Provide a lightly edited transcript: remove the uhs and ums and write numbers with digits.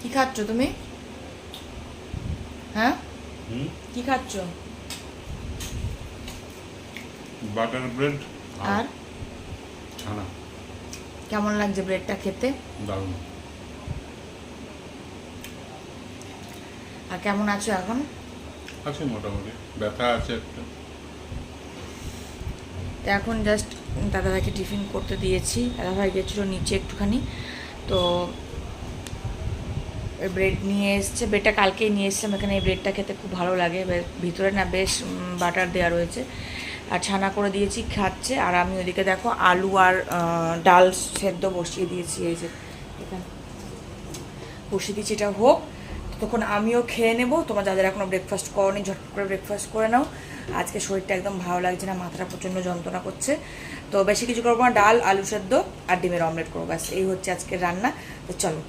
কি খাচ্ছ তুমি? হ্যাঁ, কি খাচ্ছ? বাটার ব্রেড আর ছানা। কেমন লাগছে ব্রেডটা খেতে? দারুণ। আর কেমন আছো এখন? আছে মোটামুটি, ব্যথা আছে একটা। তো এখন জাস্ট দাদাভাইকে টিফিন করতে দিয়েছি। দাদাভাই গেছিলো নিচে একটুখানি, তো ব্রেড নিয়ে এসছে। ব্রেডটা কালকেই নিয়ে এসছিলাম এখানে। এই ব্রেডটা খেতে খুব ভালো লাগে, ভিতরে না বেশ বাটার দেওয়া রয়েছে। আর ছানা করে দিয়েছি, খাচ্ছে। আর আমি ওইদিকে দেখো আলু আর ডাল সেদ্ধ বসিয়ে দিয়েছি। এই যে এখানে বসিয়ে দিয়েছি, এটা হোক তখন আমিও খেয়ে নেবো। তোমরা যাদের এখনও ব্রেকফাস্ট করোনি ঝটপট করে ব্রেকফাস্ট করে নাও। আজকে শরীরটা একদম ভালো লাগছে না, মাথাটা প্রচণ্ড যন্ত্রণা করছে। তো বেশি কিছু করবো না, ডাল আলু সেদ্ধ আর ডিমের অমলেট করবো, ব্যাস এই হচ্ছে আজকের রান্না। তো চলো।